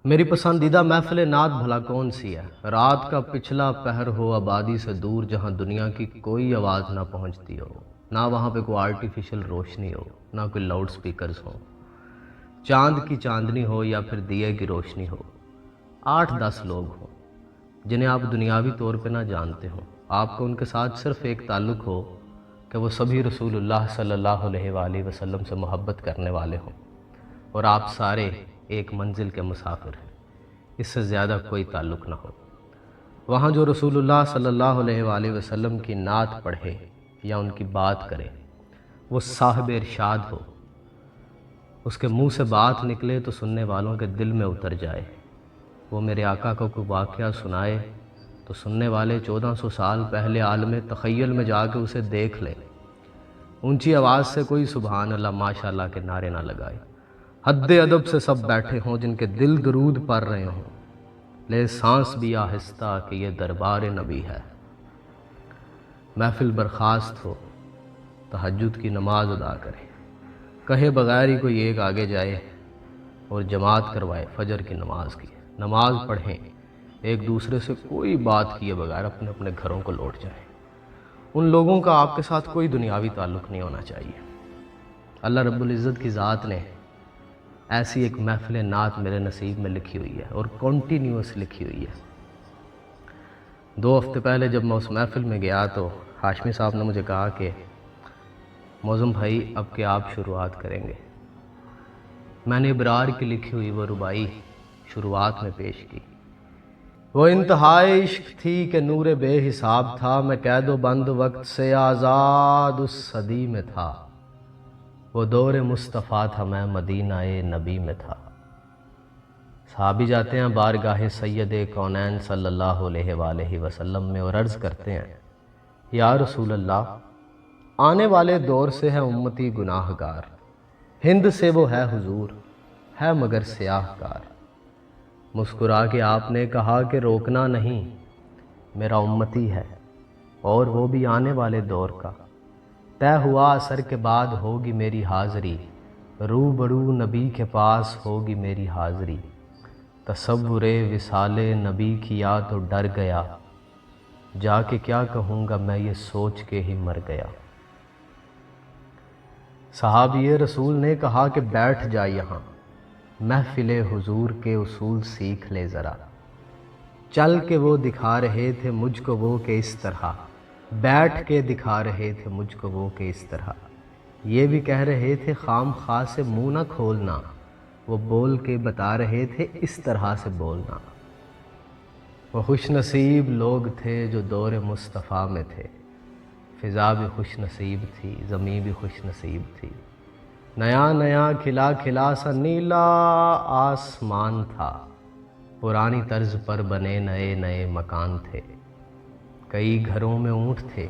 میری پسندیدہ محفل نعت بھلا کون سی ہے؟ رات کا پچھلا پہر ہو، آبادی سے دور، جہاں دنیا کی کوئی آواز نہ پہنچتی ہو، نہ وہاں پہ کوئی آرٹیفیشل روشنی ہو، نہ کوئی لاؤڈ سپیکرز ہوں، چاند کی چاندنی ہو یا پھر دیے کی روشنی ہو، 8-10 لوگ ہوں جنہیں آپ دنیاوی طور پہ نہ جانتے ہوں، آپ کو ان کے ساتھ صرف ایک تعلق ہو کہ وہ سبھی رسول اللہ صلی اللہ علیہ وآلہ وسلم سے محبت کرنے والے ہوں، اور آپ سارے ایک منزل کے مسافر ہیں، اس سے زیادہ کوئی تعلق نہ ہو۔ وہاں جو رسول اللہ صلی اللہ علیہ وآلہ وسلم کی نعت پڑھے یا ان کی بات کرے، وہ صاحب ارشاد ہو، اس کے منہ سے بات نکلے تو سننے والوں کے دل میں اتر جائے، وہ میرے آقا کو کوئی واقعہ سنائے تو سننے والے 1400 سال پہلے عالم تخیل میں جا کے اسے دیکھ لے، اونچی آواز سے کوئی سبحان اللہ ماشاءاللہ کے نعرے نہ لگائے، حد ادب سے سب بیٹھے ہوں جن کے دل درود پڑھ رہے ہوں، لے سانس بھی آہستہ کہ یہ دربار نبی ہے۔ محفل برخاست ہو، تہجد کی نماز ادا کرے، کہے بغیر ہی کوئی ایک آگے جائے اور جماعت کروائے، فجر کی نماز کی نماز پڑھیں، ایک دوسرے سے کوئی بات کیے بغیر اپنے اپنے گھروں کو لوٹ جائیں۔ ان لوگوں کا آپ کے ساتھ کوئی دنیاوی تعلق نہیں ہونا چاہیے۔ اللہ رب العزت کی ذات نے ایسی ایک محفل نعت میرے نصیب میں لکھی ہوئی ہے اور کنٹینیوس لکھی ہوئی ہے۔ 2 ہفتے پہلے جب میں اس محفل میں گیا تو ہاشمی صاحب نے مجھے کہا کہ معظم بھائی اب کہ آپ شروعات کریں گے۔ میں نے ابرار کی لکھی ہوئی وہ ربائی شروعات میں پیش کی۔ وہ انتہائی عشق تھی کہ نور بے حساب تھا، میں قید و بند وقت سے آزاد اس صدی میں تھا، وہ دور مصطفیٰ تھا میں مدینہ نبی میں تھا۔ صحابی جاتے ہیں بارگاہ سید کونین صلی اللہ علیہ وآلہ وسلم میں اور عرض کرتے ہیں، یا رسول اللہ، آنے والے دور سے ہے امتی گناہ گار، ہند سے وہ ہے حضور، ہے مگر سیاہ کار۔ مسکرا کے آپ نے کہا کہ روکنا نہیں، میرا امتی ہے اور وہ بھی آنے والے دور کا، طے ہوا اثر کے بعد ہوگی میری حاضری، روبرو نبی کے پاس ہوگی میری حاضری، تصور وصال نبی کیا تو ڈر گیا، جا کے کیا کہوں گا میں یہ سوچ کے ہی مر گیا۔ صحابی رسول نے کہا کہ بیٹھ جا یہاں، محفل حضور کے اصول سیکھ لے ذرا، چل کے وہ دکھا رہے تھے مجھ کو وہ کہ اس طرح، بیٹھ کے دکھا رہے تھے مجھ کو وہ کہ اس طرح، یہ بھی کہہ رہے تھے خام خواہ سے منہ نہ کھولنا، وہ بول کے بتا رہے تھے اس طرح سے بولنا۔ وہ خوش نصیب لوگ تھے جو دور مصطفیٰ میں تھے، فضا بھی خوش نصیب تھی، زمین بھی خوش نصیب تھی، نیا نیا کھلا کھلا سا نیلا آسمان تھا، پرانی طرز پر بنے نئے نئے مکان تھے، کئی گھروں میں اونٹ تھے،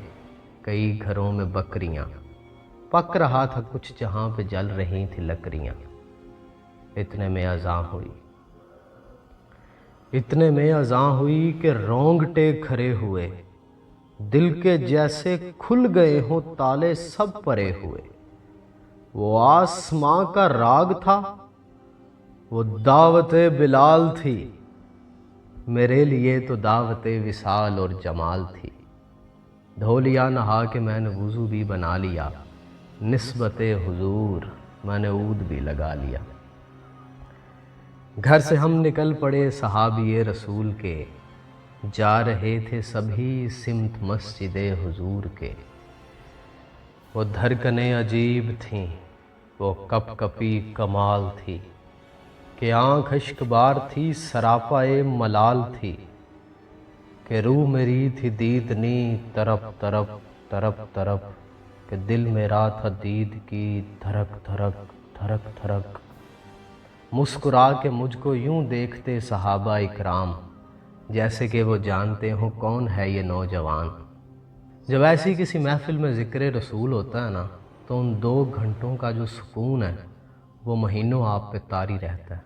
کئی گھروں میں بکریاں، پک رہا تھا کچھ جہاں پہ جل رہی تھی لکڑیاں، اتنے میں اذان ہوئی، اتنے میں اذان ہوئی کہ رونگٹے کھڑے ہوئے، دل کے جیسے کھل گئے ہوں تالے سب پرے ہوئے، وہ آسماں کا راگ تھا، وہ دعوت بلال تھی، میرے لیے تو دعوت وصال اور جمال تھی، دھو لیا نہا کے میں نے وضو بھی بنا لیا، نسبت حضور میں نے عود بھی لگا لیا۔ گھر سے ہم نکل پڑے صحابی رسول کے، جا رہے تھے سبھی سمت مسجد حضور کے، وہ دھڑکنیں عجیب تھیں، وہ کپ کپی کمال تھی، کہ آنکھ اشک بار تھی سراپائے ملال تھی، کہ روح میری تھی دیدنی طرب طرب طرب طرب، کہ دل میرا تھا دید کی دھڑک دھڑک دھڑک دھڑک۔ مسکرا کے مجھ کو یوں دیکھتے صحابہ اکرام، جیسے کہ وہ جانتے ہوں کون ہے یہ نوجوان۔ جب ایسی کسی محفل میں ذکر رسول ہوتا ہے نا، تو ان 2 گھنٹوں کا جو سکون ہے وہ مہینوں آپ پہ طاری رہتا ہے۔